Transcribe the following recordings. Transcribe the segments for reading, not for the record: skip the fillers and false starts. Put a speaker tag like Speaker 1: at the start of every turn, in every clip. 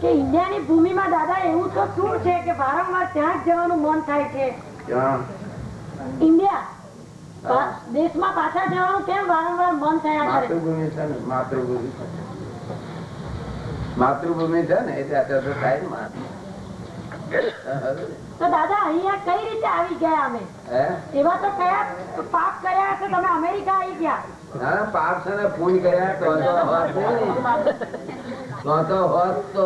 Speaker 1: કે ઇન્ડિયાની ભૂમિમાં દાદા એવું તો શું છે કે વારંવાર ત્યાં જ જવાનું મન થાય છે? ઇન્ડિયા દેશમાં પાછા જવાનું કેમ વારંવાર મન થયા કરે?
Speaker 2: માતૃભૂમિ છે ને, માતૃભૂમિ છે ને એટલે અત્યારે થાય ને.
Speaker 1: તો દાદા અહીંયા કઈ રીતે આવી ગયા અમે? એવા તો કયા પાપ કર્યા હશે તમે અમેરિકા આવી ગયા?
Speaker 2: ના પાપ છે ને પૂન કર્યા તો હોત તો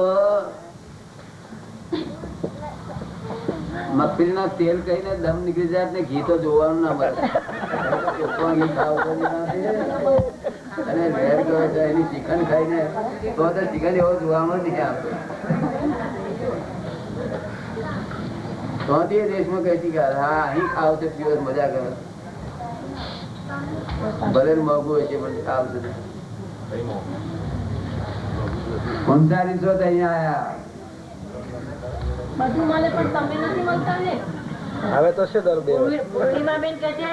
Speaker 2: મગફળી ના તેલ કહીને દમ નીકળી જાય ને ઘી તો જોવાનું ના મળે. અને એની ચિકન ખાઈને તો ચિકન એવો જોવામાં નહીં આપે. તો દેશમાં કહી કે હા અહીં ખાવ તો પ્યોર મજા કરે. ભલે મોંઘું હોય છે પણ ખાવ છે. 4500 અહીંયા આયા
Speaker 1: બધું મળે પણ તમે નથી મળતા ને.
Speaker 3: હવે તો છે દર બે
Speaker 1: પૂર્ણિમાબેન કહે છે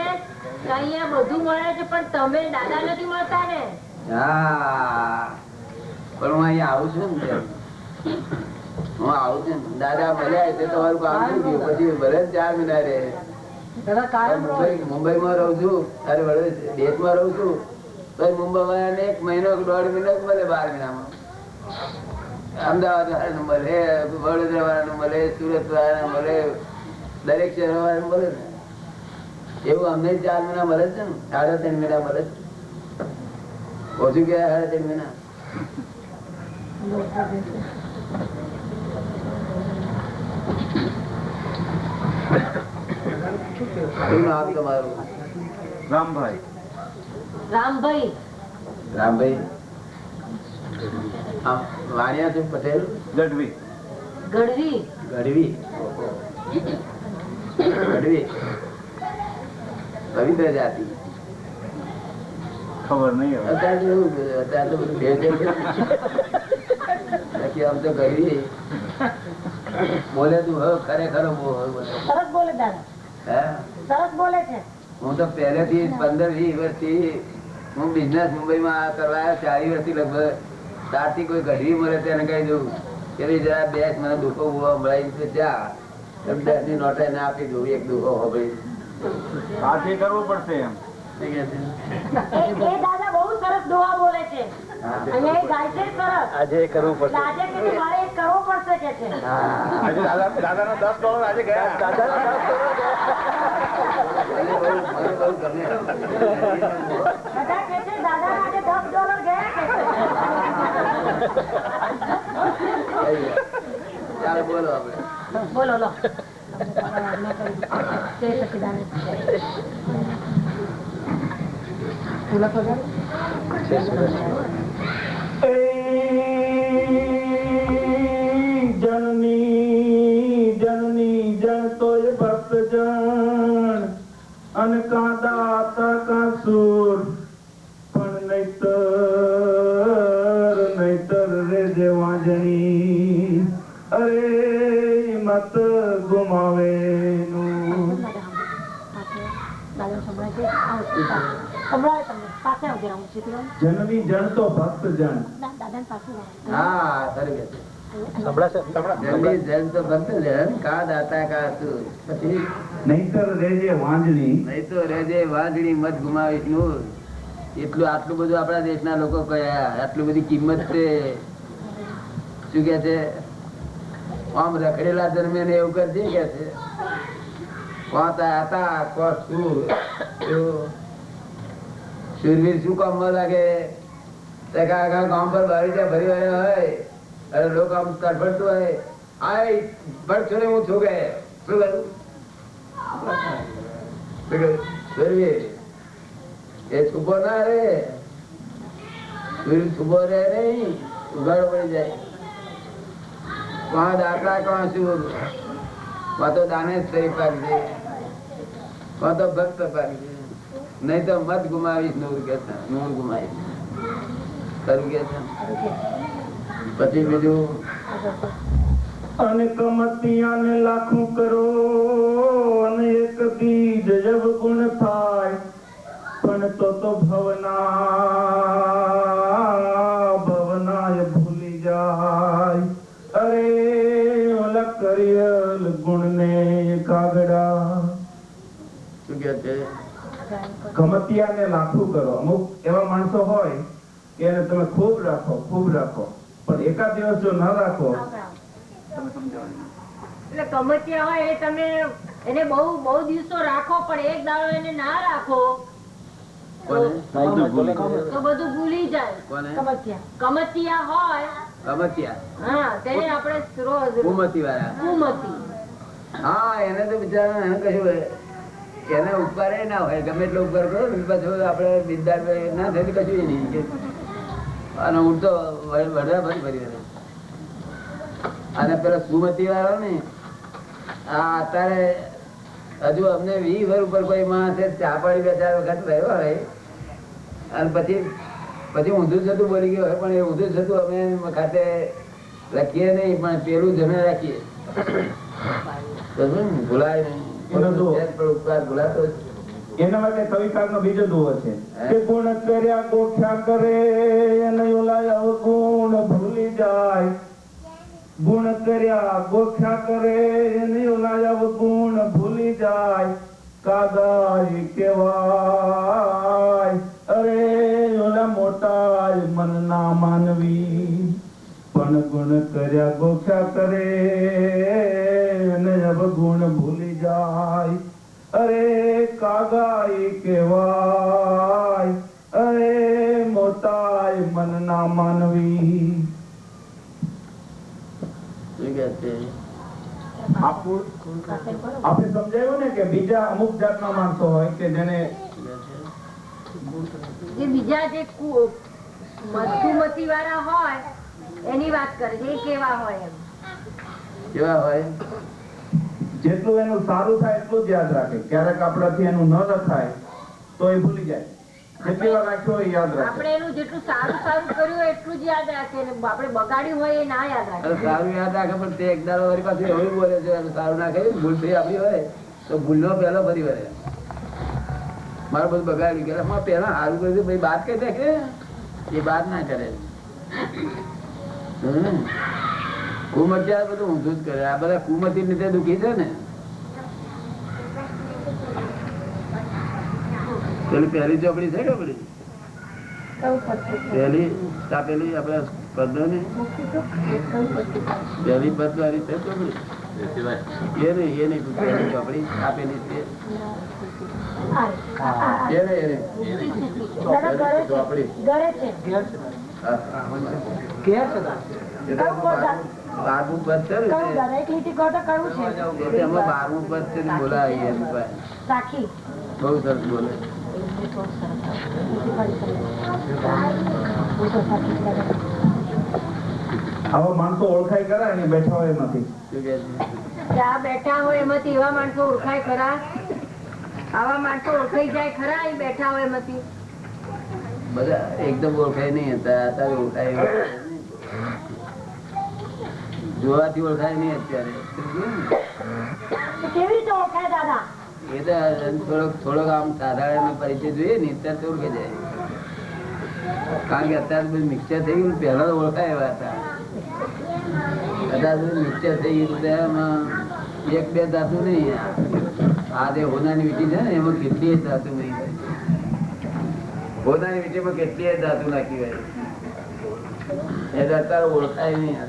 Speaker 1: કે અહીંયા બધું મળે છે પણ તમે દાદા નથી મળતા ને.
Speaker 2: હા પણ હું અહીંયા આવું છું ને, હું આવું છું ને દાદા મળ્યા એટલે તમારું કામ થઈ ગયું. પછી ભલે 4 મહિના રહે. મુંબઈ માં રહું છું, અરે વડે દેશમાં રહું છું તો મુંબઈ વાળાને 1 મહિનો 1.5 મહિનો મળે. 12 મહિનામાં અમદાવાદ વાળાને મળે, વડોદરા વાળાને મળે, સુરત વાળાને મળે, દરેક શહેર વાળાને મળે ને. એવું અમને 4 મહિના મળે છે ને, 3.5 મહિના મળે છે. ઓછું ગયા 3.5 મહિના. શું નામ તમારું?
Speaker 3: રામભાઈ.
Speaker 1: રામભાઈ.
Speaker 2: રામભાઈ વાણિયા છે પટેલ?
Speaker 3: ગઢવી.
Speaker 1: ગઢવી.
Speaker 2: ગઢવી. ગઢવી પવિત્ર જાતિ.
Speaker 3: ખબર નહીં
Speaker 2: અત્યારે તો બધું બે છે. આમ તો ગઢવી બોલે તું ખરેખર
Speaker 1: સરસ બોલે દાદા, સરસ બોલે છે.
Speaker 2: હું તો પહેલેથી 15-20 વર્ષથી હું બિઝનેસ મુંબઈમાં કરવા 40 વર્ષથી લગભગ. ત્યારથી કોઈ ગઢવી મળે તેને કહી દઉં કે જરા બેસ મને દુઃખો મળાવી જા, 10 ની નોટ એને આપી દઉં. એક દુઃખો હવે
Speaker 3: આજે કરવું પડશે એમ.
Speaker 1: એ દાદા બહુ સરસ દુઆ બોલે છે અને એ ગાય છે સરસ.
Speaker 3: આજે કરવું પડશે.
Speaker 1: આજે કે મારે એક કરવો પડશે કે છે.
Speaker 3: આજે દાદાના $10 આજે ગયા. દાદાના $10
Speaker 1: બધા કે છે દાદા આજે $10 ગયા કે છે.
Speaker 2: ચાલો બોલો આપડે.
Speaker 1: બોલો લો. જય સચિદાનંદ.
Speaker 4: જનની જન તો એ ભક્ત જન અને કા દાતા કા સુર પણ નહીતર રે દેવાજણી અરે મત ગુમાવે નું. જનની જન તો ભક્ત જન.
Speaker 2: હા સરસ.
Speaker 4: નહીતર રેજે વાંજણી.
Speaker 2: નહીં તો રેજે વાંજણી મત ગુમાવીશ નું. એટલું આટલું બધું આપણા દેશના લોકો કયા આટલું બધી કિંમત છે. શું કે છે આમ રખડેલા જન્મે ને એવું કરજે કે છે. શૂરવીર શું કામ લાગે? ગામ પર બારી ભરી વાળા હોય અને લોકો આમ તડફડતું હોય આય ભટ છોડે હું છું કે શું કરું શૂરવીર એ છુપો ના રે. શૂરવીર છુપો રે નહી, ઉઘાડો પડી જાય. કોણ દાખલા કોણ શું કોણ તો દાનેશ શરીફ પાડી દે, કોણ તો ભક્ત પાડી દે. નહી તો મત ગુમાવીશ નૂર કે નૂર ગુમાવીશ ખરું કે છે. પછી બીજું
Speaker 4: અને કમતિયાને લાખું કરો અને એક બીજ જબ ગુણ થાય પણ તો ભવના ભૂલી જાય કરિયલ ગુણ ને કાગડા.
Speaker 2: શું કે છે?
Speaker 4: ગમતિયા ને લાખું કરો. અમુક એવા માણસો હોય કે એને તમે ખૂબ રાખો પણ એકાદ દિવસ જો ન રાખો
Speaker 1: એટલે કમતિયા હોય એ તમે એને બહુ બહુ દિવસો રાખો પણ એક દાડો એને ના રાખો
Speaker 2: કોને?
Speaker 1: તો બધું ભૂલી જાય.
Speaker 2: કોને?
Speaker 1: કમતિયા હોય
Speaker 2: કમતિયા.
Speaker 1: હા તેને આપણે રોજ
Speaker 2: કુમતી વાળા.
Speaker 1: કુમતી.
Speaker 2: હા, એને તો બિચારા એને કશું હોય એને ઉપકાર ના હોય. ગમે એટલો ઉપકાર કરો ને પાછું આપડે બિરદાર ના થાય કશું નહીં. અને હું તો વડવા ફરી અને પેલા સુમતી વાળો ને આ અત્યારે હજુ અમને 20 વર્ષ ઉપર કોઈ માણસે ચા પાણી 2-4 વખત રહ્યો હોય અને પછી ઊંધું છતું બોલી ગયો હોય પણ એ ઊંધું છતું અમે ખાતે લખીએ નહીં પણ પેલું જમે રાખીએ. ભૂલાય નહીં ઉપકાર ભૂલાતો જ.
Speaker 4: એના માટે કવિકાર નો બીજો દુહો છે કે ગુણ કર્યા ગોખ્યા કરે અને ઓલા અવગુણ ભૂલી જાય. ગુણ કર્યા ગોખ્યા કરે અને ઓલા અવગુણ ભૂલી જાય. કાગાઈ કેવાય અરે ઓલા મોટા મન ના માનવી પણ ગુણ કર્યા ગોખ્યા કરે અને અવગુણ ભૂલી જાય. અરે કાગાઈ કેવાય અરે મોટાય મન ના માનવી. આપણે સમજાયું ને કે બીજા અમુક જાતના માણસો હોય કે જેને
Speaker 1: બીજા જે મધુમતી વાળા હોય એની વાત કરે છે એ કેવા હોય એમ.
Speaker 2: કેવા હોય?
Speaker 4: જેટલું એનું સારું થાય એટલું જ યાદ રાખે. ક્યારેક આપણાથી એનું ન રખાય તો એ ભૂલી જાય. જેટલી વાર રાખ્યો હોય યાદ રાખે.
Speaker 1: આપણે એનું જેટલું સારું કર્યું હોય એટલું જ યાદ રાખે. આપણે બગાડ્યું હોય એ ના યાદ રાખે.
Speaker 2: સારું યાદ રાખે પણ તે એક દાડો વળી પાછું એવું બોલે છે સારું ના કહ્યું ભૂલ થઈ આપડી હોય તો ભૂલનો પહેલો ફરી વળે. મારું બધું બગાડ્યું કે પેલા સારું કર્યું ભાઈ વાત કહી દે કે એ વાત ના કરે. કુમતિયા બધું ઊંધું જ કરે. આ બધા કુમતી રીતે દુખી છે ને. પેલી પહેલી ચોપડી છે કે પેલી પહેલી આપેલી આપડે પદ ને પહેલી પદ વાળી છે ચોપડી એ નહીં પહેલી ચોપડી આપેલી છે ચોપડી બારમું પદ છે ને 12મું પદ છે બોલાય બહુ સરસ બોલે.
Speaker 4: આવા માણસો ઓળખાય ખરા અહીંયા બેઠા હોય એમાંથી.
Speaker 1: ત્યાં બેઠા હોય એમાંથી એવા માણસો ઓળખાય ખરા. આવા માણસો ઓળખાઈ જાય ખરા અહીં બેઠા હોય એમાંથી.
Speaker 2: બધા એકદમ ઓળખાય નહીં હતા અત્યારે ઓળખાય જોવાથી ઓળખાય નહીં અત્યારે.
Speaker 1: કેવી રીતે ઓળખાય દાદા?
Speaker 2: એ તો થોડોક આમ સાધારણ પરિચય જોઈએ ને અત્યારે તો ઓળખે જાય. કારણ કે અત્યારે બધું મિક્સર થઈ ગયું. પહેલા તો ઓળખાય એવા હતા. અત્યારે બધું મિક્સર થઈ ગયું. એક બે ધાતુ નહીં. આ જે હોનાની વીટી છે ને એમાં કેટલી ધાતુ નહીં. હોનાની વીટીમાં કેટલી ધાતુ નાખી હોય એટલે અત્યારે ઓળખાય નહીં.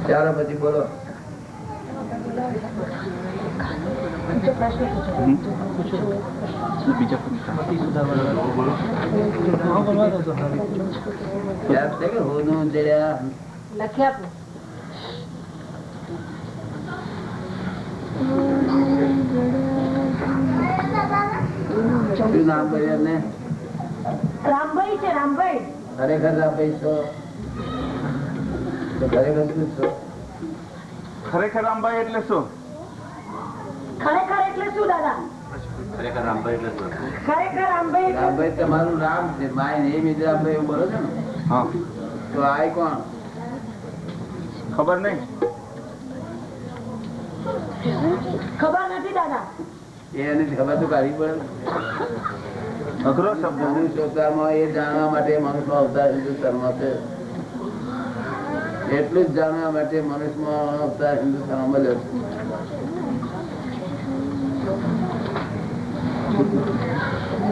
Speaker 2: ચાલો પછી બોલો. શું નામ કર્યું ને?
Speaker 1: રામભાઈ છે. રામભાઈ
Speaker 2: ખરેખર રામભાઈ છો? ખરેખર શું છો?
Speaker 3: ખરેખર રામભાઈ એટલે શું?
Speaker 1: ખરેખર એટલે શું દાદા?
Speaker 3: ખરેખર રામભાઈ એટલે શું?
Speaker 1: ખરેખર રામભાઈ
Speaker 2: રામભાઈ તમારું નામ છે. માય ને એ મિત્ર રામભાઈ એવું બોલો છો ને?
Speaker 3: હા.
Speaker 2: તો આ કોણ?
Speaker 3: ખબર નહીં.
Speaker 1: ખબર નથી દાદા.
Speaker 2: એની ખબર તો કાઢવી પડે.
Speaker 3: અઘરો શબ્દ.
Speaker 2: મનુષ્યતામાં એ જાણવા માટે મનુષ્ય અવતાર હિન્દુસ્તાનમાં છે. એટલું જ જાણવા માટે મનુષ્યમાં અવતાર હિન્દુસ્તાન મળ્યો.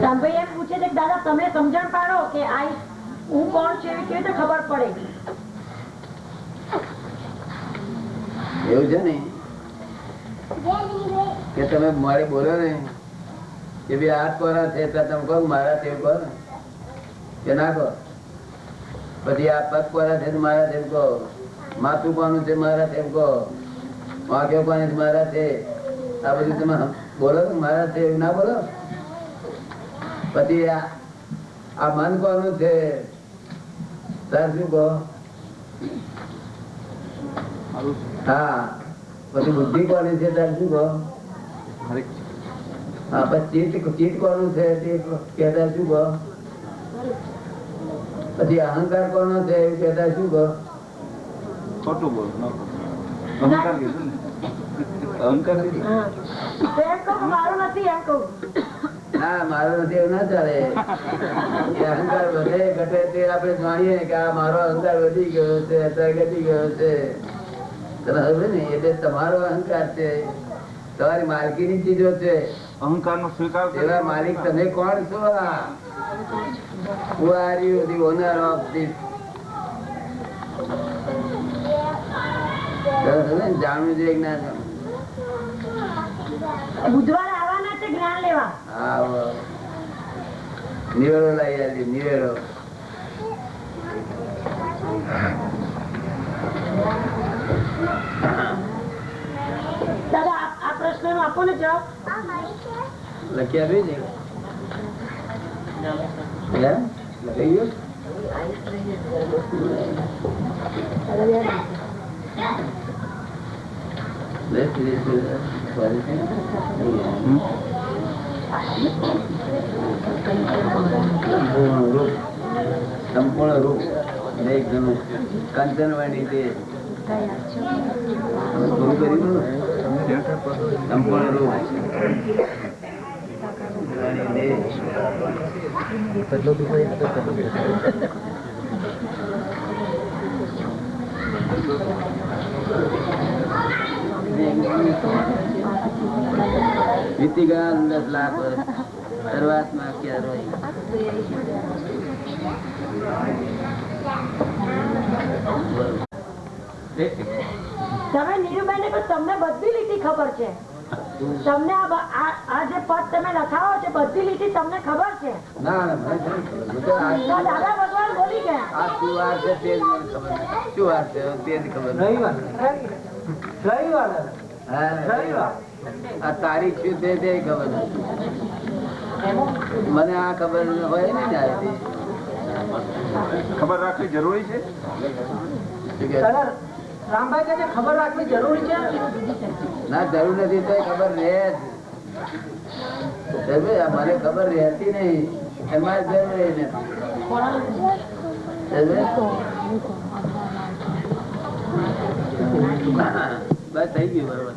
Speaker 1: રામભાઈ એમ પૂછે છે કે દાદા તમે સમજણ પાડો કે આ હું કોણ છે એવી કેવી રીતે ખબર પડે?
Speaker 2: એવું છે ને કે તમે મારે બોલો ને કે ભાઈ હાથ કોના છે તમે કહો મારા છે કહો કે ના કહો. પછી આ પગ કોના છે મારા છે કહો, માથું કોનું છે મારા છે કહો, વાંક્યો કોની મારા છે, આ બધું તમે બોલો મારા છે એવું ના બોલો. પછી આ મન કોનું છે તાર શું કહો? હા. પછી બુદ્ધિ કોની છે તાર શું કહો? હા. પછી ચિત્ત કોનું છે કેતા શું કહો? પછી અહંકાર કોનો છે એવું કેતા શું કહો?
Speaker 3: ખોટું બોલ, અહંકાર કીધું ને, અહંકાર
Speaker 1: મારું નથી એમ કહું.
Speaker 2: ના મારું નથી એવું ના ચાલે. અહંકાર વધે ઘટે તે આપણે જાણીએ કે આ મારો અહંકાર વધી ગયો છે અત્યારે ઘટી ગયો છે ને, એટલે તમારો અહંકાર છે, તમારી માલકીની ચીજો છે.
Speaker 3: અહંકાર નો સ્વીકાર
Speaker 2: એવા માલિક તમે કોણ છો? Who are you, the owner of this? જાણવું જોઈએ કે ના જાણવું?
Speaker 1: બુધવારે આવવાના છે જ્ઞાન લેવા.
Speaker 2: હા, નિવેડો લઈ આવી નિવેડો.
Speaker 1: દાદા આ પ્રશ્ન નો આપો ને જવાબ.
Speaker 2: લખી આપી છે લખાઈ ગયું? સંપૂર્ણ રૂપ કંચનવાણી તે સંપૂર્ણ રૂપ વીતી ગયા 10 લાખ વર્ષ શરૂઆતમાં ક્યારે
Speaker 1: તમે નીરુબેન ને તમને બધી લીટી ખબર છે, તમને આ જે પદ તમે લખાવો છે બધી લીટી તમને ખબર છે?
Speaker 2: ના
Speaker 1: દાદા ભગવાન બોલી ગયા
Speaker 2: આ શું વાર છે તે જ મને ખબર નથી. શું વાર છે તે જ ખબર નથી. આ તારીખ શું છે તે ખબર નથી મને. આ ખબર હોય ને ત્યારે
Speaker 3: ખબર રાખવી જરૂરી છે.
Speaker 1: રામભાઈ કહે છે ખબર રાખવી જરૂરી છે.
Speaker 2: ના જરૂર નથી તો ખબર રહે જ. મને ખબર રહેતી નહીં એમાં જરૂર નથી. બસ થઈ ગયું બરોબર.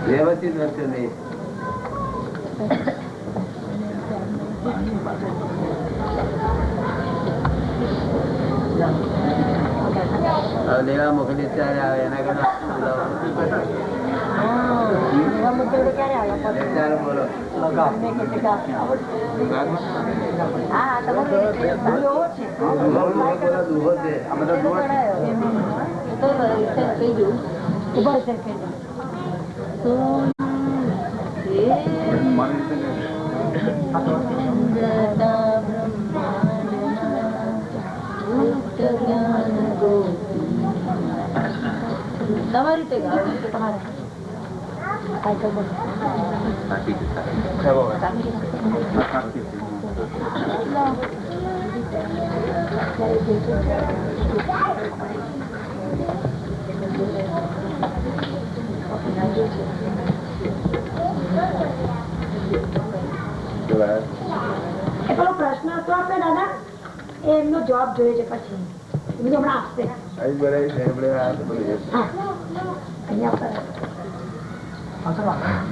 Speaker 2: વ્યવસ્થિત વસ્તુ નહીં. લેવા મોકલી ત્યારે આવે એના કરતા બોલો.
Speaker 1: તમારી રીતે તમારે પેલો પ્રશ્ન હતો આપણે દાદા એમનો જવાબ જોઈએ છે પછી હમણાં આપશે.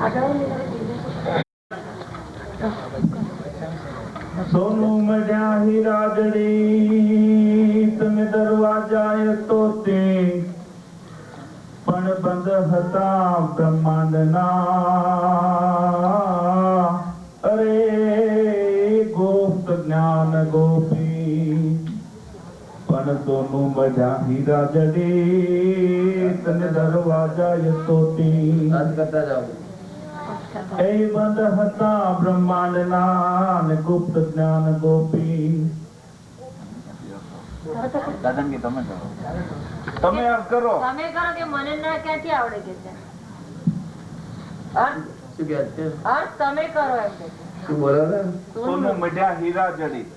Speaker 1: આગળ
Speaker 4: સોનું મળ્યા હીરા જડી તમે દરવાજા તો તે પણ બંધ હતા બ્રહ્માંડના અરે ગુપ્ત જ્ઞાન ગોપી પણ સોનું મળ્યા હીરા જડી તમે દરવાજા તો તે
Speaker 2: અર્થ કરતા જાઓ.
Speaker 4: એ બંધ હતા બ્રહ્માંડના ને ગુપ્ત જ્ઞાન ગોપી.
Speaker 3: દાદાને કે તમે કરો. તમે અર્થ કરો.
Speaker 1: તમે કરો કે મને ના ક્યાંથી આવડે કે છે અર્થ
Speaker 2: શું કહે છે?
Speaker 1: અર્થ તમે કરો એમ કે છે.
Speaker 2: શું બોલો ને?
Speaker 3: સોનું મઢ્યા હીરા જડી.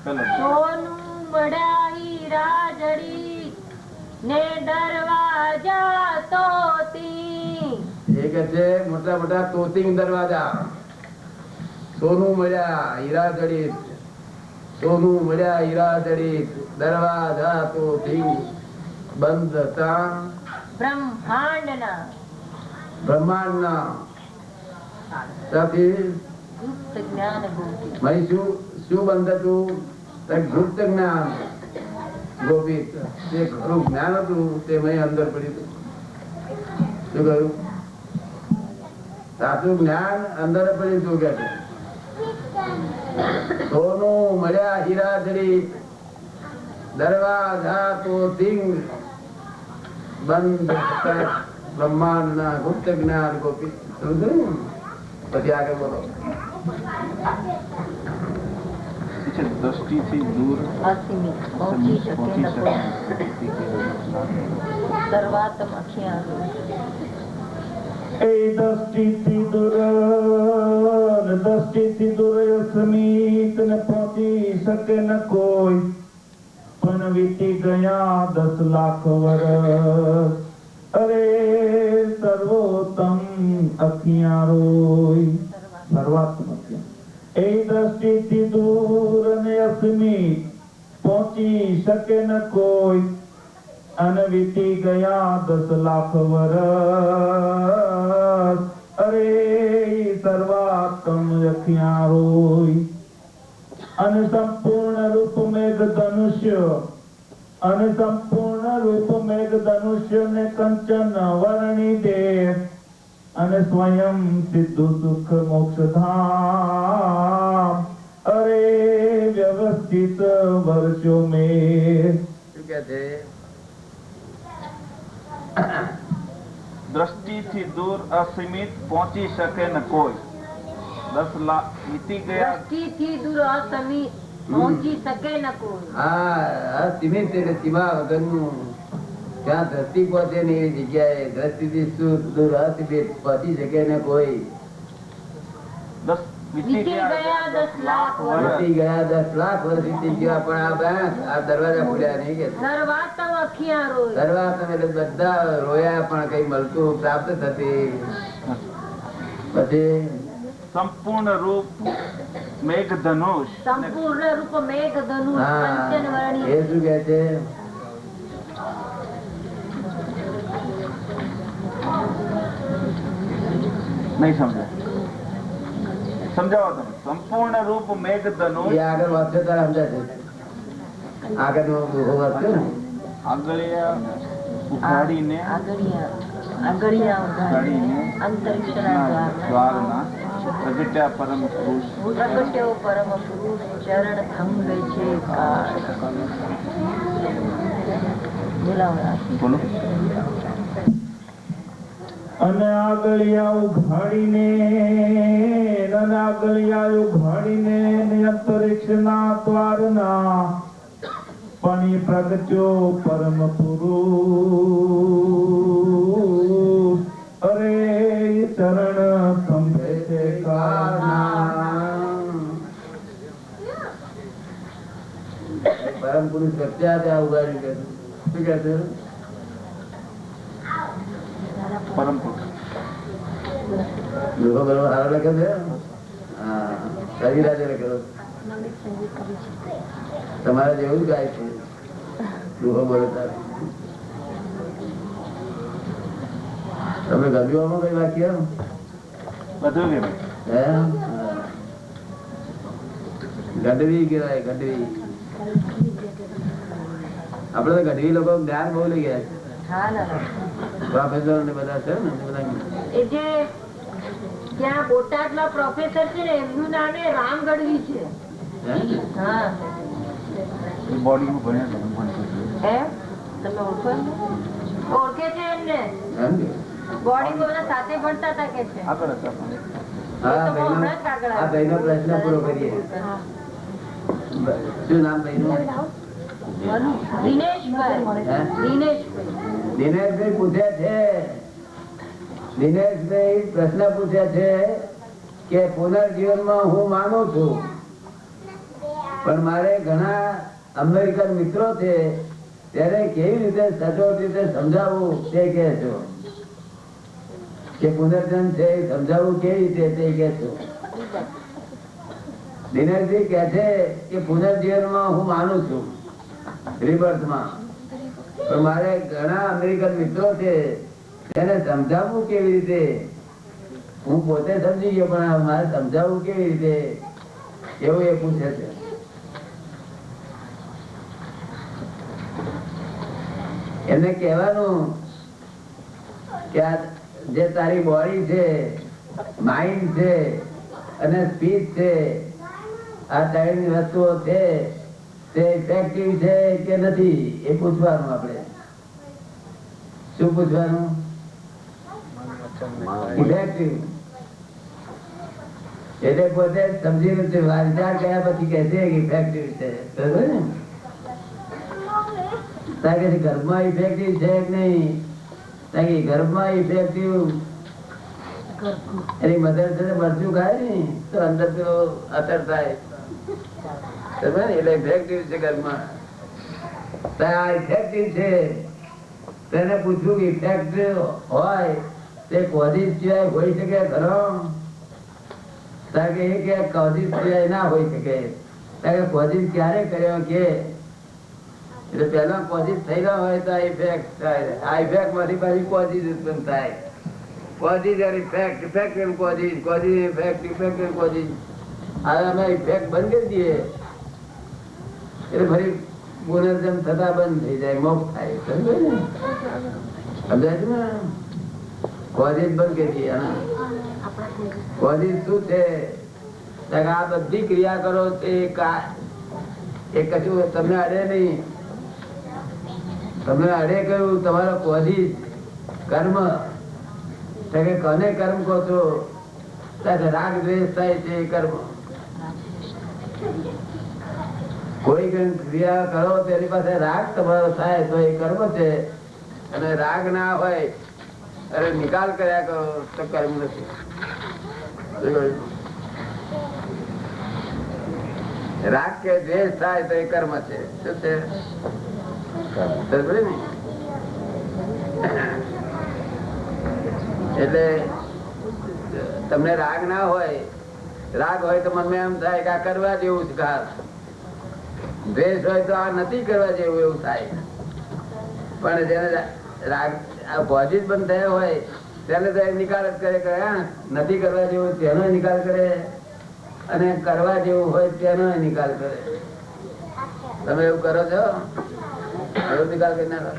Speaker 3: પેલો
Speaker 1: સોનું મળ્યા હીરા જડી ને દરવાજા તોતી.
Speaker 2: એ કે છે મોટા મોટા તોતિંગ દરવાજા. સોનું મળ્યા હીરા જડિત, સોનું મળ્યા હીરા જડિત, દરવાજા તોતિંગ બંધ હતા
Speaker 1: બ્રહ્માંડના
Speaker 2: બ્રહ્માંડના. ત્યાંથી
Speaker 1: ગુપ્ત જ્ઞાન ગોપી.
Speaker 2: મહી શું બંધ હતું? તો ગુપ્ત જ્ઞાન ગોપી. જે ખરું જ્ઞાન હતું તે મહી અંદર પડ્યું હતું. શું કહ્યું? સાચું જ્ઞાન અંદર પડ્યું હતું કે છે. સોનું મળ્યા હીરા જડિત, દરવાજા તો સિંહ બંધ હતા બ્રહ્માંડના ગુપ્ત જ્ઞાન ગોપી. સમજાયું? પછી આગળ બોલો.
Speaker 3: દ્રષ્ટિથી દૂર
Speaker 1: અસીમિત પહોંચી શકે ન કોઈ. સર્વાત્મ અખિયા
Speaker 4: એ દ્રષ્ટિથી દૂર અસ્મિત ને પહોંચી શકે ન કોઈ. પણ વીતી ગયા 10 લાખ વર્ષ અરે સર્વોત્તમ અખિયા રોય. સર્વાત્મ અખિયા એ દ્રષ્ટિથી દૂર અને અસ્મિત પહોંચી શકે ન કોઈ. અને વીતી ગયા 10 લાખ વર્ષ અરે સર્વાત્મ અખિયા રોય. અને સંપૂર્ણ રૂપ મેઘ ધનુષ્ય અને સંપૂર્ણ રૂપ મેઘ ધનુષ્ય ને કંચન વર્ણી દે અને સ્વયં સિદ્ધુ સુખ મોક્ષધામ અરે વ્યવસ્થિત વર્ષો મેં.
Speaker 2: શું કે છે?
Speaker 3: દ્રષ્ટિથી દૂર અસીમિત પહોંચી શકે ન કોઈ. 10 લાખ વીતી ગયા.
Speaker 1: દ્રષ્ટિથી દૂર અસમીત પહોંચી શકે ન કોઈ.
Speaker 2: હા, સીમિત એટલે સીમા વગરનું. ત્યાં દ્રષ્ટિ પહોંચે ને એવી જગ્યાએ દ્રષ્ટિથી દૂર અસીમિત પહોંચી શકે ને કોઈ.
Speaker 1: વીતી ગયા 10 લાખ વર્ષ.
Speaker 2: વીતી ગયા 10 લાખ વર્ષ વીતી ગયા પણ આ દરવાજા ખુલ્યા નહીં કે
Speaker 1: સર્વાત્મ અખિયા રોય.
Speaker 2: દરવાજા એટલે બધા રોયા પણ કઈ મળતું પ્રાપ્ત થતી. પછી
Speaker 3: સંપૂર્ણ રૂપ મેઘ ધનુષ.
Speaker 1: સંપૂર્ણ રૂપ મેઘ ધનુષ
Speaker 2: હા,
Speaker 1: કંચન વર્ણી.
Speaker 2: એ શું કે છે?
Speaker 3: નહીં સમજાય. સમજાવો તમે. સંપૂર્ણ રૂપ મેઘ ધનુષ.
Speaker 2: એ આગળ વાંચો ત્યારે સમજાશે. આગળ વાંચો ને
Speaker 3: આગળિયા ઉઘાડીને ઉઘાડીને
Speaker 1: અંતરિક્ષના
Speaker 3: દ્વારના પ્રગટ્યા પરમ પુરુષ.
Speaker 1: પ્રગટ્યો પરમ પુરુષ ચરણ થંભે છે કાળ. બોલાવો.
Speaker 3: બોલો.
Speaker 4: અને આગળિયા ઉઘાડીને અંતરિક્ષના દ્વારના પણ પ્રગટ્યો પરમ પુરુષ અરે ચરણ સંભે છે
Speaker 2: પરમ પુરુષ પ્રત્યા ત્યાં ઉગાડ્યું કે શું કે છે?
Speaker 3: પરમ પુરુષ.
Speaker 2: લોકો બરોબર સારો લખે છે. હા, રવિરાજે લખેલો. તમારે જેવું જ ગાય છે લોકો બોલતા. તમે ગમ્યું કઈ વાક્ય?
Speaker 3: બધું કેમ?
Speaker 2: હે? ગઢવી કહેવાય, ગઢવી. આપડે તો ગઢવી લોકો જ્ઞાન બહુ લઈ ગયા છે. પ્રોફેસર ને બધા છે ને
Speaker 1: એ જે ત્યાં બોટાદના પ્રોફેસર છે ને એમનું નામ રામ ગઢવી છે. હા
Speaker 3: બોડીમાં ભણ્યા
Speaker 1: એમ તમે ઓળખો એમને? ઓળખે છે એમને બોડી બધા સાથે ભણતા હતા કે છે.
Speaker 3: આગળ હતા.
Speaker 2: આ ભાઈનો પ્રશ્ન પૂરો કરીએ. શું નામ ભાઈનું? દિનેશભાઈ પૂછે છે, દિનેશભાઈ પ્રશ્ન પૂછે છે કે પુનર્જીવનમાં હું માનું છું, પણ મારે ઘણા અમેરિકન મિત્રો છે, ત્યારે કેવી રીતે સચોટ રીતે સમજાવવું તે કહે છો કે પુનર્જન્મ છે સમજાવવું કેવી રીતે તે કહે છો. દિનેશજી કહે છે કે પુનર્જીવનમાં હું માનું છું, રિબર્થમાં, પણ મારે ઘણા અમેરિકન મિત્રો છે તેને સમજાવવું કેવી રીતે. હું પોતે સમજી ગયો પણ મારે સમજાવવું કેવી રીતે એવું એ પૂછે છે. એમને કહેવાનું કે જે તારી બોડી છે, માઇન્ડ છે અને સ્પીચ છે, આ ત્રણ વસ્તુઓ છે તે ઇફેક્ટિવ છે કે નથી એ પૂછવાનું. આપણે શું પૂછવાનું? ઇફેક્ટિવ. એટલે પોતે સમજી નથી, વાંચા ગયા પછી કહે છે કે ઇફેક્ટિવ છે. બરોબર ને? ગર્ભમાં ઇફેક્ટિવ છે કે નહીં? ગર્ભમાં ઇફેક્ટિવ એની મધર સાથે મરચું ખાય ને તો અંદર તો અસર થાય, એટલે ઇફેક્ટિવ છે ગર્ભમાં. ઇફેક્ટિવ છે તેને પૂછવું કે ઇફેક્ટિવ હોય તે કોઝિસ સિવાય હોઈ શકે ખરો? એ કે કોઝિસ સિવાય ના હોઈ શકે. કોઝિસ ક્યારે કર્યો કે એટલે પેલા કોઝિસ થયેલા હોય તો આ ઇફેક્ટ થાય. આ ઇફેક્ટ માંથી પાછી કોઝિસ ઉત્પન્ન થાય. Causes and effect, effect and causes, causes effect, effect and causes. હવે અમે ઇફેક્ટ બંધ કરી દઈએ એટલે ફરી પુનર્જન્મ થતા બંધ થઈ જાય, મોક્ષ થાય. સમજાય છે ને? કોઝિસ બંધ કરી દઈએ. કોઝિસ શું છે? આ બધી ક્રિયા કરો એ કશું તમને અડે નહીં. તમને અડે કયું? તમારો કોઝિસ કર્મ. કોને કર્મ કહો છો? રાગ દ્વેષ થાય છે કર્મ. કોઈ ક્રિયા કરો તેની પાસે રાગ તમારો થાય તો એ કર્મ છે, અને રાગ ના હોય અરે નિકાલ કર્યા કરો તો કર્મ નથી. રાગ કે દ્વેષ થાય તો એ કર્મ છે. શું છે? એટલે તમને રાગ ના હોય, રાગ હોય તો મનમાં એમ થાય કે આ કરવા જેવું છે ઘાસ. દ્વેષ હોય તો આ નથી કરવા જેવું એવું થાય. પણ જેને રાગ પોઝિટ બંધ થયો હોય તેને તો નિકાલ જ કરે, નથી કરવા જેવું તેનો નિકાલ કરે, અને કરવા જેવું હોય તેનો નિકાલ કરે. તમે એવું કરો છો? એવું નિકાલ કરી નાખો.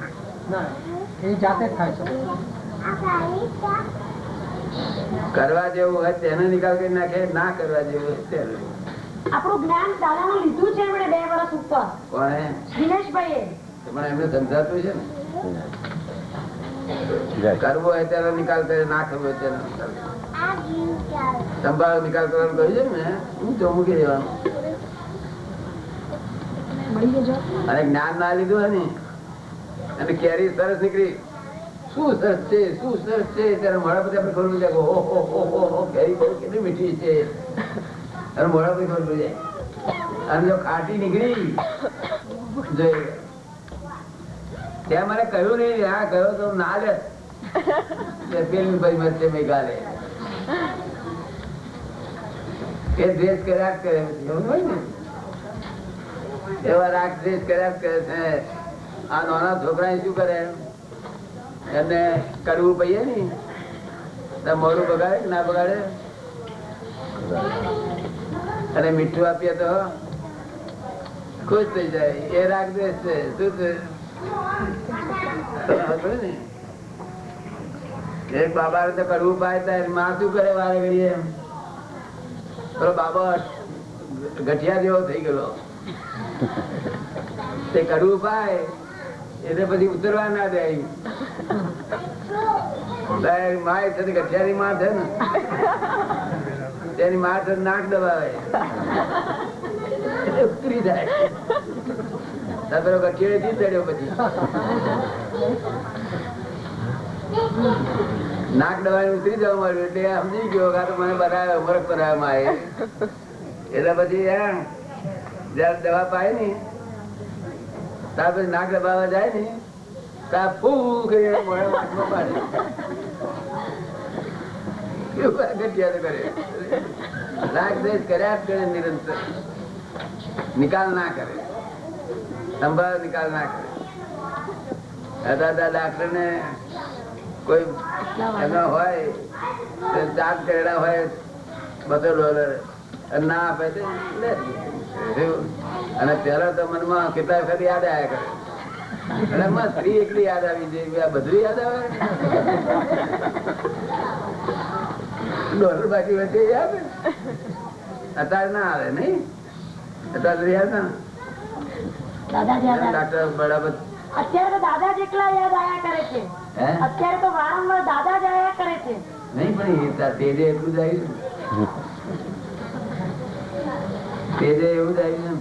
Speaker 2: કરવા જેવું હોય તેનો નિકાલ કરી નાખે, ના કરવા જેવું હોય તેનો.
Speaker 1: આપણું જ્ઞાન દાદાનું લીધું છે એમણે 2 વર્ષ ઉપર.
Speaker 2: કોણે?
Speaker 1: દિનેશભાઈએ.
Speaker 2: પણ એમને સમજાતું છે ને, કરવો હોય તેનો નિકાલ કરે, ના કરવો હોય તેનો નિકાલ કરે. સંભાળ નિકાલ કરવાનું કહ્યું છે ને, હું તો મૂકી દેવાનું. અને જ્ઞાન ના લીધું હોય ને, અને કેરી સરસ નીકળી, શું સરસ છે, શું સરસ છે, ત્યારે મોડા પછી આપણે ખબર જાય કેરી કેટલી મીઠી છે, અને મોડા પછી ખબર જાય. અને જો ખાટી નીકળી જોઈ ત્યાં મને કહ્યું નહીં, હા કહ્યું તો ના લે પેલું ભાઈ મરચે મેં ગાલે એ દ્વેષ કર્યા કરે હોય ને, એવા રાગ દ્વેષ કર્યા કરે છે. આ નાના છોકરા શું કરે, એમને કરવું પઈએ ને મોડું બગાડે ના બગાડે, અને મીઠું આપીએ તો ખુશ થઈ જાય. એ રાગ દ્વેષ છે. શું છે? ને એક બાબા તો કડવું પાય થાય, માં શું કરે વારે ઘડીએ? પેલો બાબા ગઠિયા જેવો થઈ ગયેલો, તે કડવું પાય એટલે પછી ઉતરવા ના દે. માય છે ગઠિયાની માં છે ને, તેની માં છે નાક દબાવે ઉતરી જાય. પેલો ગઠિયો થી ચડ્યો, પછી નાક દબાવી ઉતરી જવા મળ્યું એટલે સમજી ગયો કે તો મને બનાવ્યો ફરક બનાવ્યો માએ. એટલે પછી જયારે દવા પાય ને ત્યાર પછી નાક દબાવવા જાય ને ત્યાં ફૂ કરીને મોઢે વાંચમાં પાડે. ગઠિયા તો કરે, રાગ દ્વેષ કર્યા જ કરે નિરંતર, નિકાલ ના કરે, સંભાળ નિકાલ ના કરે. ડાક્ટર ને કોઈ એનો હોય દાંત કરેલા હોય $200 ના આપે છે અને પેલા તો મનમાં કેટલા વખત યાદ આવ્યા કરે, એટલે સ્ત્રી એકલી યાદ આવી જાય, બધું યાદ આવે. $1 બાકી વચ્ચે યાદ અત્યારે ના આવે નઈ, અત્યારે યાદ ના. ડાક્ટર બરાબર
Speaker 1: અત્યારે તો દાદા જેટલા યાદ આયા કરે છે. અત્યારે તો વારંવાર દાદા જ આયા કરે છે.
Speaker 2: નહીં પણ તેજે એટલું જ આવ્યું, તેજે એવું જ આવ્યું.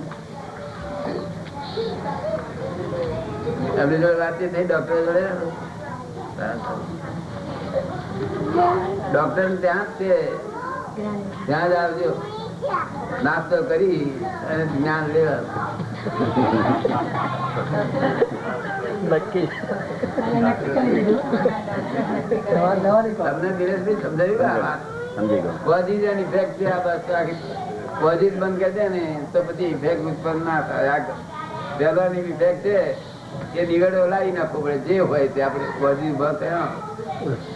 Speaker 2: એમની જોડે વાતચીત થઈ ડોક્ટર જોડે, ડોક્ટર ત્યાં જ છે, ત્યાં જ આવજો, નાસ્તો કરી અને જ્ઞાન લેવા. તમને દિનેશભાઈ સમજાયું? પોઝિટિવ ઇફેક્ટ છે આ બસ. પોઝિટિવ બંધ કરી દે ને તો પછી ઇફેક્ટ ઉત્પન્ન ના થાય. પહેલાની ઇફેક્ટ છે એ નિવેડો લાવી નાખવો પડે, જે હોય તે આપણે પોઝિટિવ બંધ થયો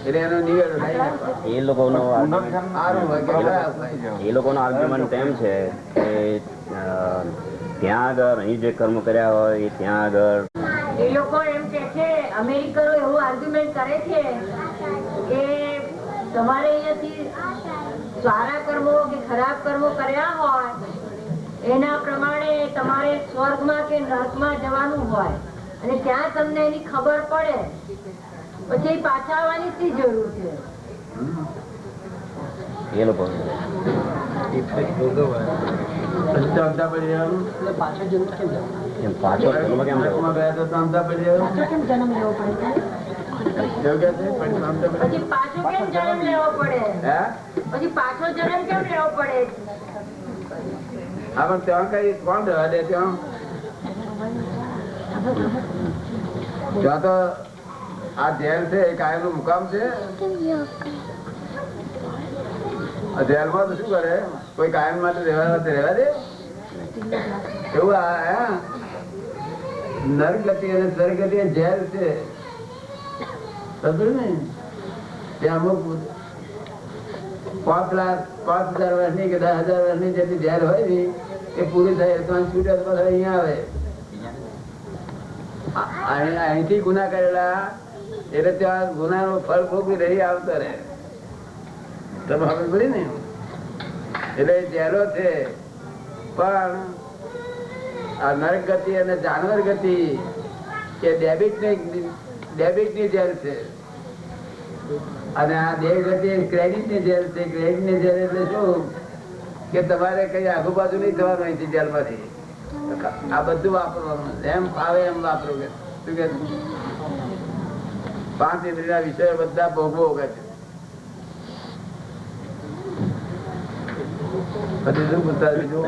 Speaker 2: એટલે એનો નિવેડો લાવી નાખવો.
Speaker 5: એ લોકોનો
Speaker 2: સારું હોય કે ખરાબ હોય.
Speaker 5: એ લોકોનો આર્ગ્યુમેન્ટ એમ છે કે ત્યાં આગળ અહીં જે કર્મ કર્યા હોય એ ત્યાં આગળ
Speaker 1: એ લોકો એમ કે છે, અમેરિકનો એવું આર્ગ્યુમેન્ટ કરે છે કે તમારે અહીંયાથી સારા કર્મો કે ખરાબ કર્મો કર્યા હોય એના પ્રમાણે તમારે સ્વર્ગમાં કે નરકમાં જવાનું હોય અને ત્યાં તમને એની ખબર પડે પછી પાછા આવવાની શી જરૂર છે?
Speaker 5: એ લોકો પાછો જન્મ કેમ લેવો?
Speaker 1: કેમ જન્મ લેવો પડે? પછી પાછો કેમ જન્મ લેવો પડે? પછી પાછો જન્મ કેમ લેવો પડે?
Speaker 2: હા પણ ત્યાં કઈ કોણ રહેવા દે? ત્યાં તો આ જેલ છે એ કાયમ નું મુકામ છે. જેલમાં તો શું કરે, કોઈ કાયમ માટે રહેવા દે? એવું નરગતિ અને સ્વર્ગતિ જેલ છે, સમજ ને? ત્યાં અમુક 5,000 વર્ષની કે 10,000 વર્ષની જેટલી જેલ હોય ને એ પૂરી થાય તો છૂટે તો અહીંયા આવે. અહીંથી ગુના કરેલા એટલે ત્યાં ગુનાનો ફળ ભોગવી રહી આવતો રહે. તમે ખબર પડી ને? એટલે જેલો છે. પણ આ નરક ગતિ અને જાનવર ગતિ એ ડેબિટ ની જેલ છે અને આ દેવ ગતિ ક્રેડિટ ની જેલ છે. ક્રેડિટ ની જેલ એટલે શું કે તમારે કઈ આગુ બાજુ નહીં થવાનું અહીંથી જેલ માંથી. આ બધું વાપરવાનું, એમ ફાવે એમ વાપરું. કે શું કે 5 ઇન્દ્રિયના વિષયો બધા ભોગવો કે છે. પછી શું પૂછતા બીજું?